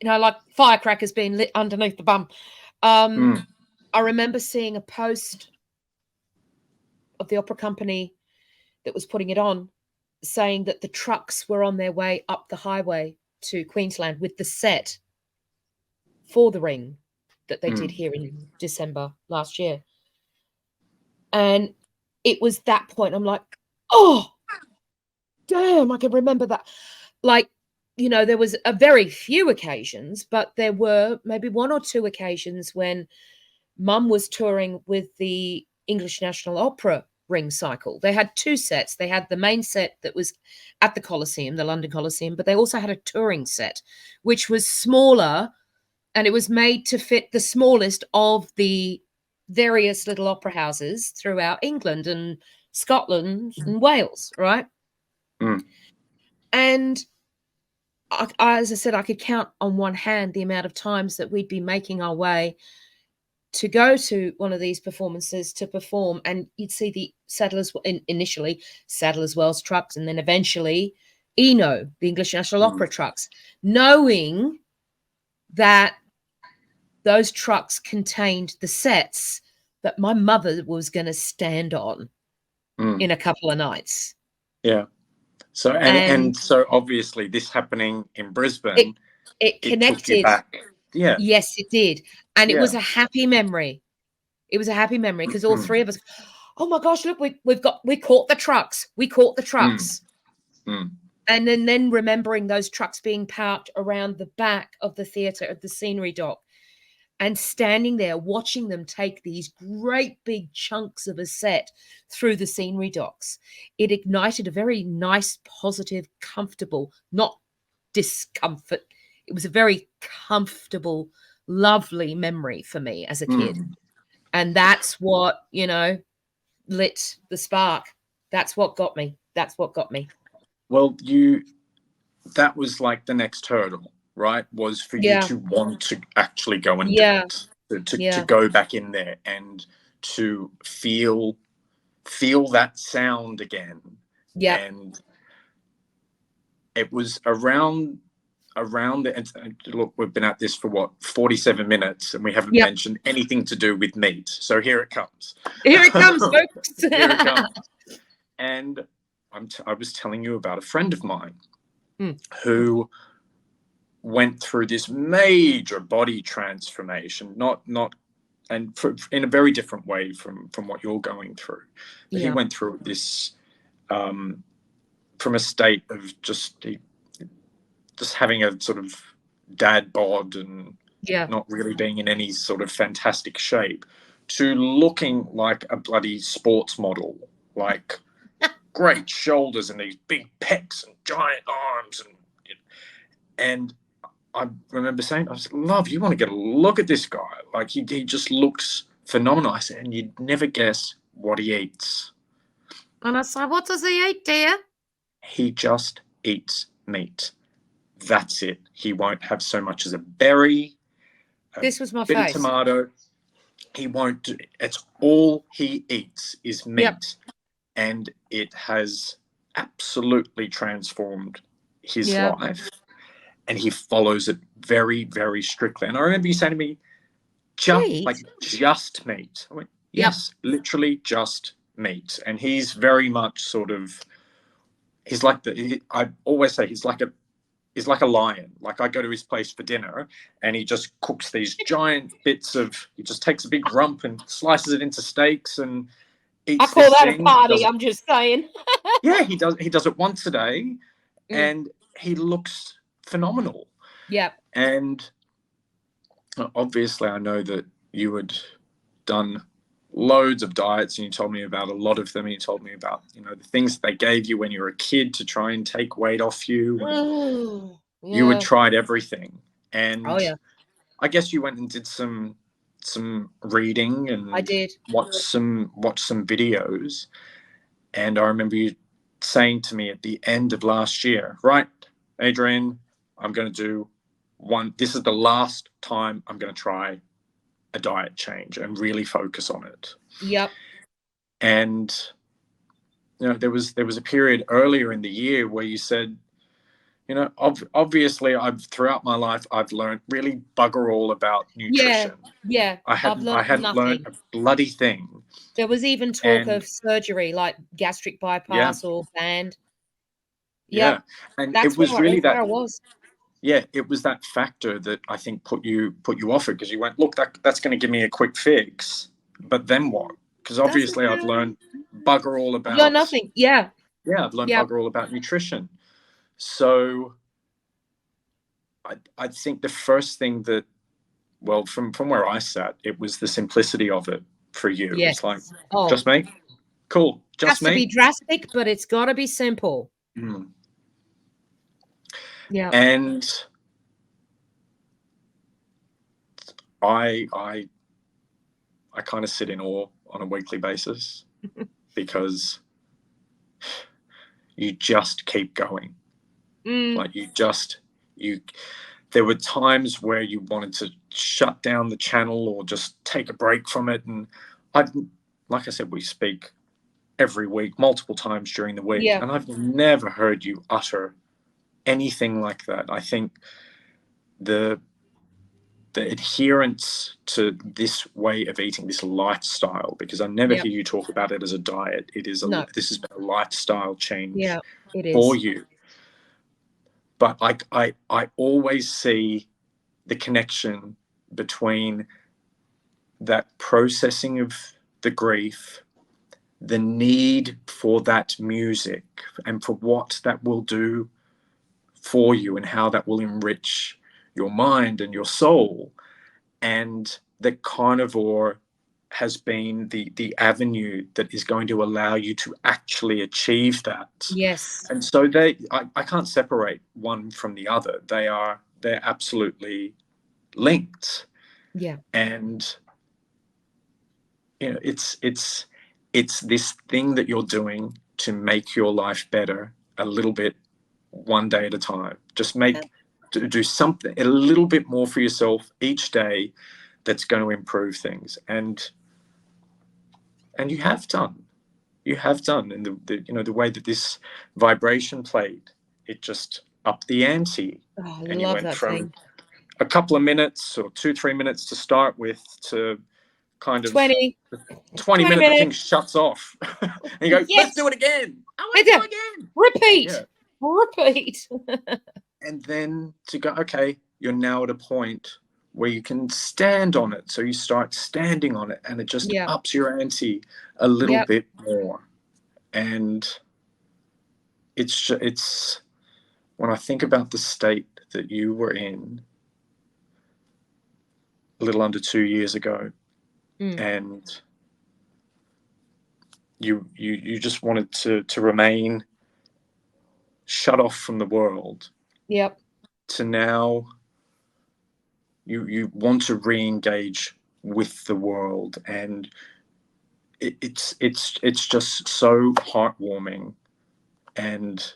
like firecrackers being lit underneath the bum. Mm. I remember seeing a post of the opera company that was putting it on, saying that the trucks were on their way up the highway to Queensland with the set for the ring that they did here in December last year. And it was that point, I'm like, oh, damn, I can remember that. Like, there was a very few occasions, but there were maybe one or two occasions when Mum was touring with the English National Opera ring cycle. They had two sets. They had the main set that was at the Coliseum, the London Coliseum, but they also had a touring set, which was smaller, and it was made to fit the smallest of the various little opera houses throughout England and Scotland and Wales, right? Mm. And as I said, I could count on one hand the amount of times that we'd be making our way to go to one of these performances to perform, and you'd see the initially Sadler's Wells trucks, and then eventually ENO, the English National Opera trucks, knowing that those trucks contained the sets that my mother was going to stand on in a couple of nights. Yeah. So and so obviously this happening in Brisbane, it connected. Took you back. Yeah. Yes, it did. And it Yeah. was a happy memory. It was a happy memory, because all three of us, oh my gosh, look, we caught the trucks. We caught the trucks. And then remembering those trucks being parked around the back of the theatre, of the scenery dock, and standing there watching them take these great big chunks of a set through the scenery docks. It ignited a very nice, positive, comfortable, not discomfort. It was a very comfortable, lovely memory for me as a kid. And that's what, lit the spark. That's what got me. Well, that was like the next hurdle, right? Was for you to want to actually go and do it, to go back in there and to feel that sound again. Yeah. And it was around the look, we've been at this for what, 47 minutes, and we haven't mentioned anything to do with meat. So here it comes. Here it comes, folks. Here it comes. And I was telling you about a friend of mine who went through this major body transformation, in a very different way from what you're going through. But he went through this from a state of just having a sort of dad bod and not really being in any sort of fantastic shape, to looking like a bloody sports model, like great shoulders and these big pecs and giant arms. And I remember saying, I was like, love, you want to get a look at this guy. Like, he just looks phenomenal. I said, and you'd never guess what he eats. And I said, what does he eat, dear? He just eats meat. That's it. He won't have so much as a berry. This was my bit face. of tomato. He won't do. It's all he eats is meat, and it has absolutely transformed his life. and he follows it very, very strictly. And I remember you saying to me, just meat. I went, yes, literally just meat. And he's very much sort of, he's like I always say he's like a lion. Like, I go to his place for dinner and he just cooks these giant bits of, he just takes a big rump and slices it into steaks and eats. I call this that thing. a party. I'm just saying. Yeah, he does it once a day, and he looks phenomenal. Yeah. And obviously I know that you had done loads of diets, and you told me about a lot of them, and you told me about, you know, the things that they gave you when you were a kid to try and take weight off you. You had tried everything. And I guess you went and did some reading and I did watch some videos. And I remember you saying to me at the end of last year, right, Adrian, I'm going to do one. This is the last time I'm going to try a diet change and really focus on it. Yep. And you know, there was a period earlier in the year where you said, you know, obviously throughout my life I've learned really bugger all about nutrition. Yeah. I hadn't learned a bloody thing. There was even talk of surgery, like gastric bypass or band. Yeah. And that's it was where really I was. Yeah, it was that factor that I think put you off it, because you went, look, that's going to give me a quick fix, but then what? Because obviously I've learned bugger all about. I've learned nothing. Yeah, I've learned bugger all about nutrition. So I think the first thing that, well, from where I sat, it was the simplicity of it for you. Yes. It's like, just me, cool, just me. It has to be drastic, but it's got to be simple. Yeah. And I kind of sit in awe on a weekly basis because you just keep going. Like there were times where you wanted to shut down the channel or just take a break from it. And like I said, we speak every week, multiple times during the week. And I've never heard you utter anything like that. I think the adherence to this way of eating, this lifestyle, because I never hear you talk about it as a diet. This has been a lifestyle change for you. But I always see the connection between that processing of the grief, the need for that music, and for what that will do for you and how that will enrich your mind and your soul. And the carnivore has been the avenue that is going to allow you to actually achieve that. Yes. And so I can't separate one from the other. They're absolutely linked. Yeah. And you know, it's this thing that you're doing to make your life better a little bit, one day at a time. Just do something a little bit more for yourself each day that's going to improve things. And you have done. And the way that this vibration played, it just upped the ante. Oh, and you love went that from thing. a couple of minutes or 2-3 minutes to start with to kind of 20 minutes, the thing shuts off. And you go, let's do it again. I want to do it again. Repeat. And then to go, okay, you're now at a point where you can stand on it. So you start standing on it, and it just ups your ante a little bit more. And it's when I think about the state that you were in a little under 2 years ago, and you just wanted to remain shut off from the world. Yep. To now you want to re-engage with the world, and it's just so heartwarming and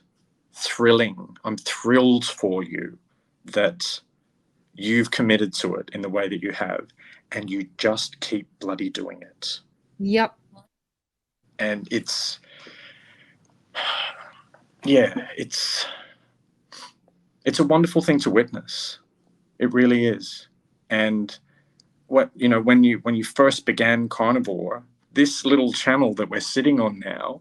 thrilling. I'm thrilled for you that you've committed to it in the way that you have, and you just keep bloody doing it. Yep. And it's it's a wonderful thing to witness. It really is. And what, you know, when you first began carnivore, this little channel that we're sitting on now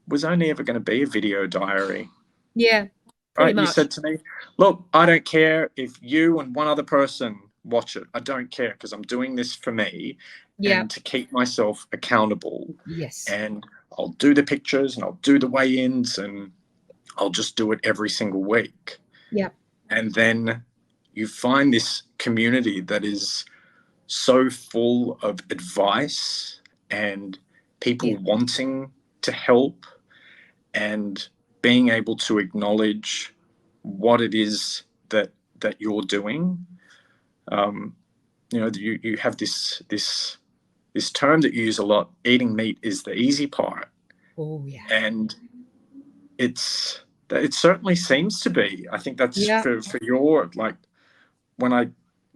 was only ever going to be a video diary. Yeah, pretty Right? much. You said to me, look, I don't care if you and one other person watch it. I don't care, because I'm doing this for me and to keep myself accountable. Yes. And I'll do the pictures and I'll do the weigh-ins and I'll just do it every single week. Yeah. And then you find this community that is so full of advice and people wanting to help and being able to acknowledge what it is that you're doing. You know, you have this term that you use a lot. Eating meat is the easy part. Oh yeah. And it certainly seems to be. I think that's for your, like, when I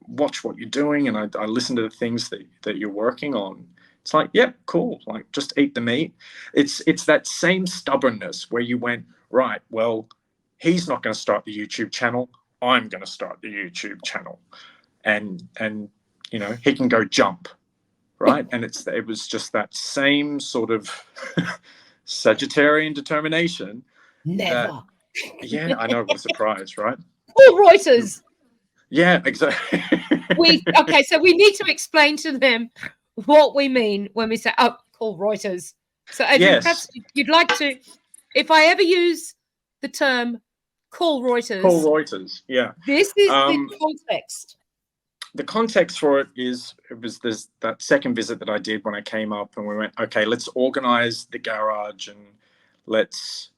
watch what you're doing and I listen to the things that you're working on, it's like, yep, cool, like just eat the meat. It's that same stubbornness where you went, right, well, he's not going to start the YouTube channel, I'm going to start the YouTube channel, and you know, he can go jump, right? And it was just that same sort of Sagittarian determination. Never. Yeah, I know, what a surprise, right? Paul Reuters. Yeah, exactly. Okay, so we need to explain to them what we mean when we say, oh, call Reuters. So Adrian, perhaps you'd like to, if I ever use the term call Reuters. Call Reuters, yeah. This is the context. The context for it was that second visit that I did when I came up, and we went, okay, let's organize the garage and let's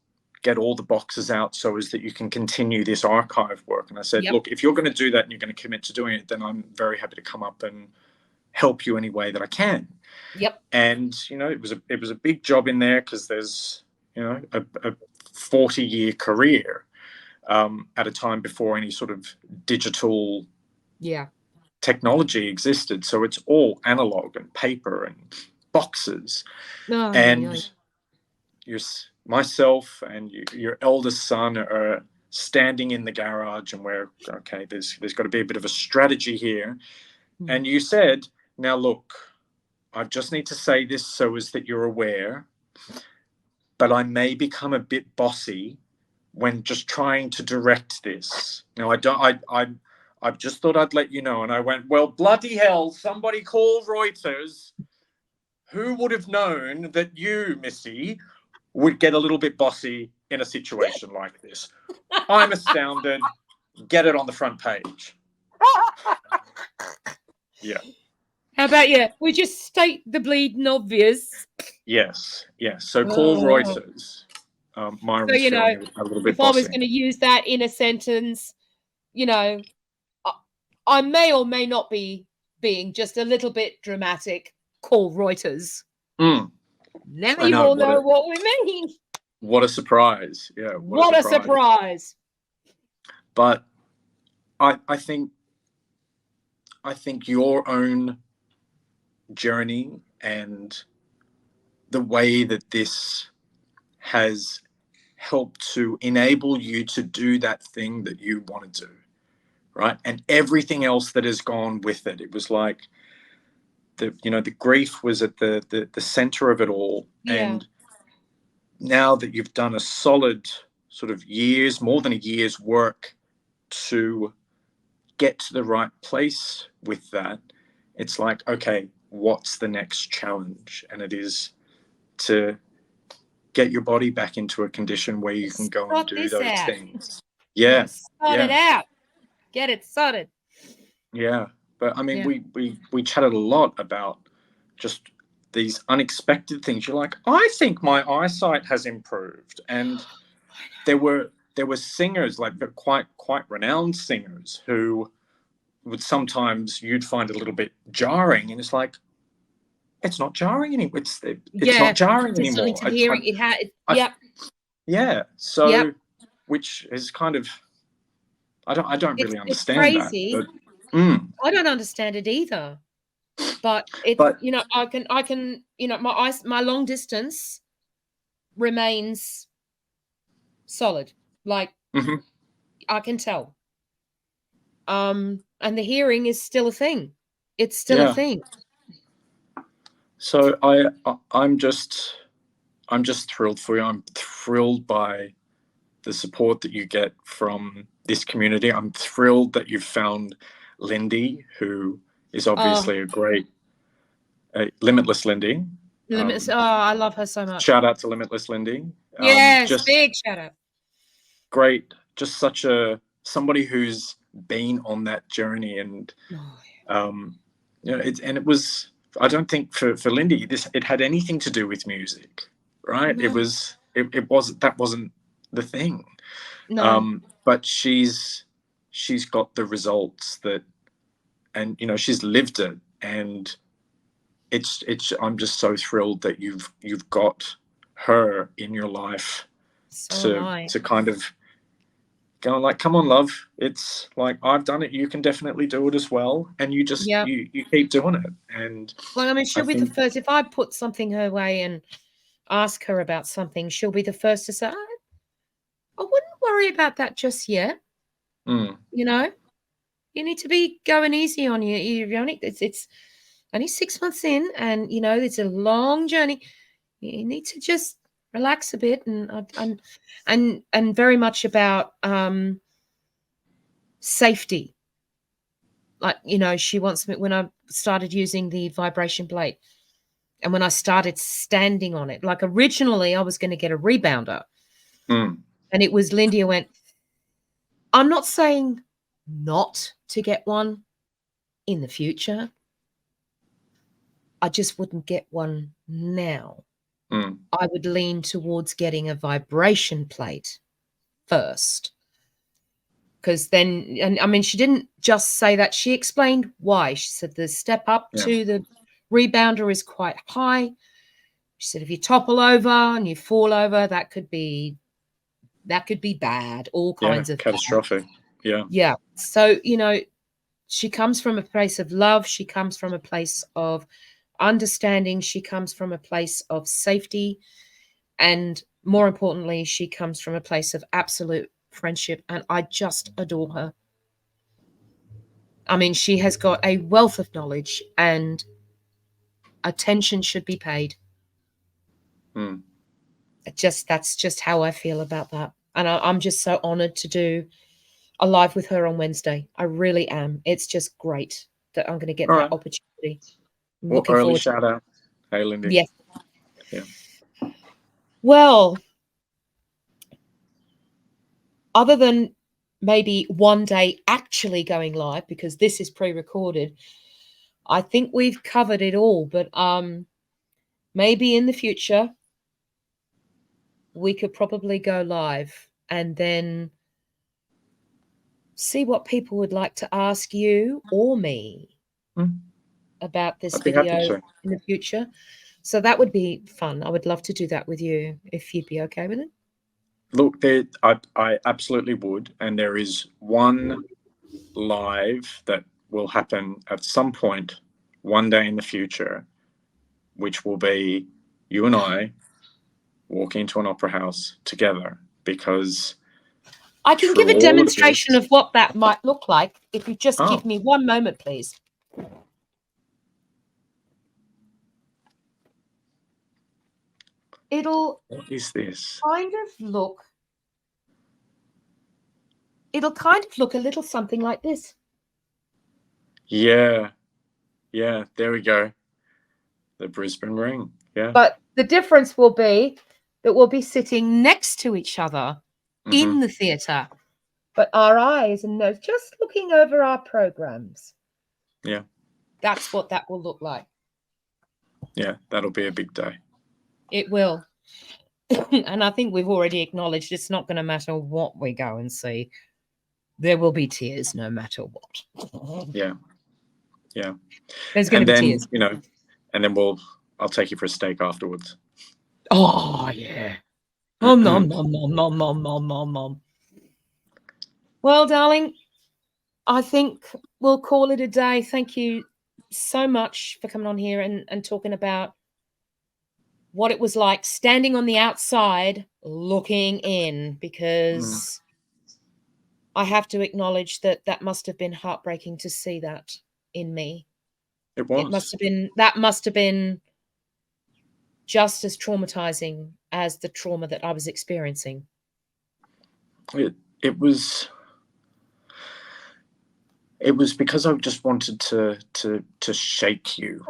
get all the boxes out so as that you can continue this archive work. And I said, look, if you're going to do that and you're going to commit to doing it, then I'm very happy to come up and help you any way that I can. Yep. And, you know, it was a big job in there, because there's, you know, a 40-year career at a time before any sort of digital technology existed. So it's all analog and paper and boxes. Myself and your eldest son are standing in the garage, and we're, okay, there's got to be a bit of a strategy here. And you said, now look, I just need to say this so as that you're aware, but I may become a bit bossy when just trying to direct this. Now, I just thought I'd let you know. And I went, well, bloody hell, somebody call Reuters. Who would have known that you, Missy, would get a little bit bossy in a situation like this? I'm astounded. Get it on the front page. Yeah. How about you? We just state the bleeding obvious. Yes. So call Reuters. Myra was feeling a little bit if bossy. I was going to use that in a sentence, you know, I may or may not be being just a little bit dramatic. Call Reuters. Now you all know what we mean. What a surprise. Yeah. What a surprise. But I think your own journey and the way that this has helped to enable you to do that thing that you want to do, right? And everything else that has gone with it. It was like the grief was at the center of it all. And now that you've done a solid sort of more than a year's work to get to the right place with that, it's like, okay, what's the next challenge? And it is to get your body back into a condition where you can go and do those things. Yeah. Sort it out. Get it sorted. Yeah. But I mean, we chatted a lot about just these unexpected things. You're like, I think my eyesight has improved. And there were singers, like quite renowned singers, who would sometimes you'd find a little bit jarring, and it's like, it's not jarring anymore. It's not jarring anymore. To hearing it had, So, which is kind of, I don't really understand crazy. That. But, I don't understand it either. But you know, I can, you know, my long distance remains solid. Like, I can tell. And the hearing is still a thing. It's still a Yeah. thing. So I'm just thrilled for you. I'm thrilled by the support that you get from this community. I'm thrilled that you've found Lindy, who is obviously a great Limitless Lindy. Limits. I love her so much. Shout out to Limitless Lindy. Yes, Just big shout out. great. Just such somebody who's been on that journey, and it was. I don't think for Lindy it had anything to do with music, right? No. It was that wasn't the thing. No. But she's got the results that, and she's lived it, and it's I'm just so thrilled that you've got her in your life So am I. to kind of go like, come on, love, it's like, I've done it, you can definitely do it as well, and you just you keep doing it. And well, I mean, she'll be the first. If I put something her way and ask her about something, she'll be the first to say, I wouldn't worry about that just yet. You know, you need to be going easy on you. You're only, it's only 6 months in, and it's a long journey. You need to just relax a bit, and very much about safety. Like, she wants me, when I started using the vibration plate, and when I started standing on it, like originally I was going to get a rebounder, and it was Lindy who went, I'm not saying not to get one in the future. I just wouldn't get one now. I would lean towards getting a vibration plate first. Because then, and I mean, she didn't just say that. She explained why. She said the step up to the rebounder is quite high. She said if you topple over and you fall over, that could be bad. All kinds of catastrophic. Bad. Yeah. So, she comes from a place of love. She comes from a place of understanding. She comes from a place of safety. And more importantly, she comes from a place of absolute friendship. And I just adore her. I mean, she has got a wealth of knowledge, and attention should be paid. That's just how I feel about that. And I'm just so honored to do a live with her on Wednesday. I really am. It's just great that I'm going to get that opportunity. I'm looking early forward shout out. Hey, Lindy. Yes. Yeah. Well, other than maybe one day actually going live, because this is pre-recorded, I think we've covered it all. But maybe in the future we could probably go live and then see what people would like to ask you or me about this video in the future. So that would be fun. I would love to do that with you if you'd be okay with it. Look, I absolutely would. And there is one live that will happen at some point one day in the future, which will be you and I walking into an opera house together, because I can give a demonstration of what that might look like if you just give me one moment, please. What is this? It'll kind of look a little something like this. Yeah, there we go. The Brisbane ring. Yeah. But the difference will be that we'll be sitting next to each other in the theatre, but our eyes and nose just looking over our programs. Yeah. That's what that will look like. Yeah, that'll be a big day. It will. And I think we've already acknowledged it's not going to matter what we go and see. There will be tears no matter what. Yeah. There's going to be tears. And then I'll take you for a steak afterwards. Oh, yeah. Nom, nom, nom, nom, nom, nom, nom, nom, nom. Well, darling, I think we'll call it a day. Thank you so much for coming on here and talking about what it was like standing on the outside looking in, because I have to acknowledge that that must have been heartbreaking to see that in me. It It must was. have been, that must have been just as traumatizing as the trauma that I was experiencing. It was. It was because I just wanted to shake you,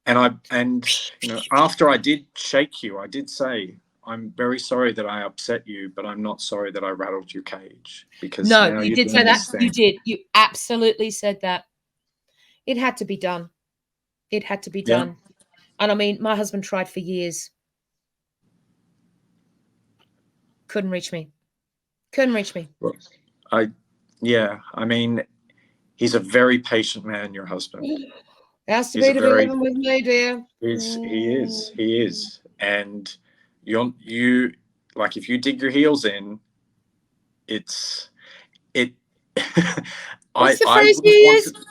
and you know, after I did shake you, I did say, I'm very sorry that I upset you, but I'm not sorry that I rattled your cage, because No, now you you're did say doing that. this You thing. did. You absolutely said that. It had to be done. It had to be Yeah. done. And I mean, my husband tried for years. Couldn't reach me. Couldn't reach me. Well, yeah, I mean, he's a very patient man, your husband. Has to He's a be very, living with me, dear. he is. And you, like, if you dig your heels in, it's, it, What's the I phrase you wouldn't want use? to,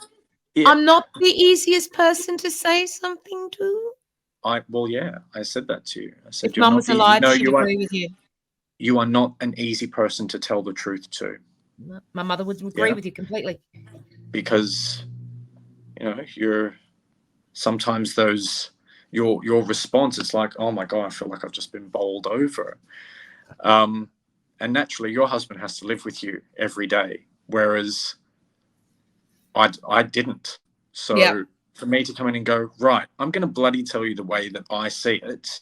yeah, I'm not the easiest person to say something to. well, yeah, I said that to you. I said, If you're Mum not was the, alive, she'd agree with you. you are not an easy person to tell the truth to. My mother would agree Yeah. with you completely. Because, you know, you're sometimes your response is like, oh my God, I feel like I've just been bowled over. And naturally your husband has to live with you every day, whereas I didn't. So Yeah. for me to come in and go, right, I'm going to bloody tell you the way that I see it,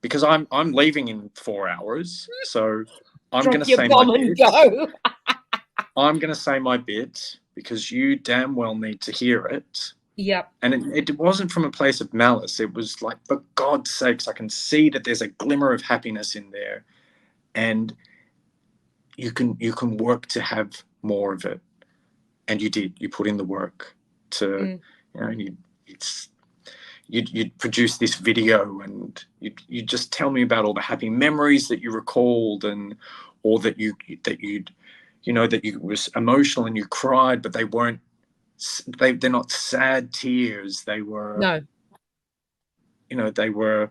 because I'm leaving in 4 hours. So I'm going Drop to your say my bomb and bit. go. I'm going to say my bit because you damn well need to hear it. Yep. And it wasn't from a place of malice. It was like, for God's sakes, I can see that there's a glimmer of happiness in there, and you can work to have more of it. And you did. You put in the work to, you know, you'd produce this video, and you'd just tell me about all the happy memories that you recalled, and or that you was emotional and you cried, but they weren't. They're not sad tears. They were. No. You know, they were.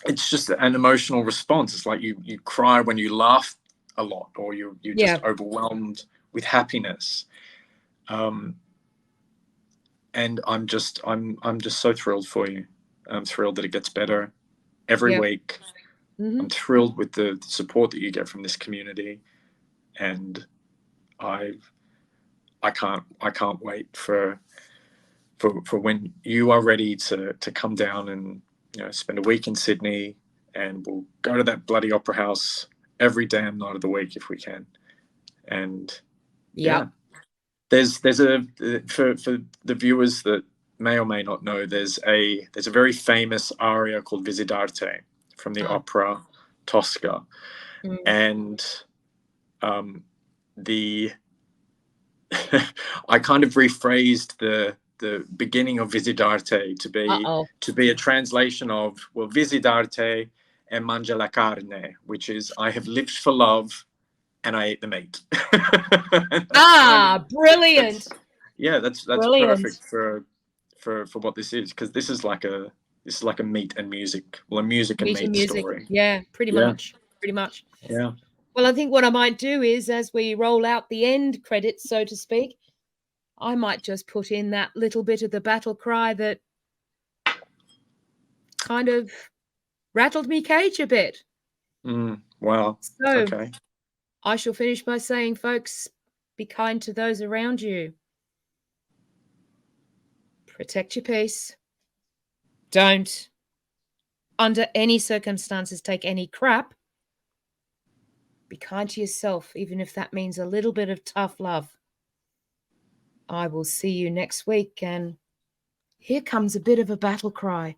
It's just an emotional response. It's like you cry when you laugh a lot, or you're Yeah. just overwhelmed with happiness. And I'm just so thrilled for you. I'm thrilled that it gets better every Yeah. week. I'm thrilled with the support that you get from this community, and I can't wait for when you are ready to come down and, you know, spend a week in Sydney, and we'll go to that bloody opera house every damn night of the week if we can. And yeah, there's a for the viewers that may or may not know, there's a very famous aria called Visidarte from the opera Tosca, and the I kind of rephrased the beginning of Visidarte to be a translation of, well, Visidarte e mangia la carne, which is, I have lived for love and I ate the meat. Brilliant. That's Brilliant. perfect for what this is, because this is like a meat and music, well, a music and meat story. Yeah, pretty much. Yeah. Well, I think what I might do is, as we roll out the end credits, so to speak, I might just put in that little bit of the battle cry that kind of rattled me cage a bit. Wow. So Okay. I shall finish by saying, folks, be kind to those around you. Protect your peace. Don't, under any circumstances, take any crap. Be kind to yourself, even if that means a little bit of tough love. I will see you next week, and here comes a bit of a battle cry.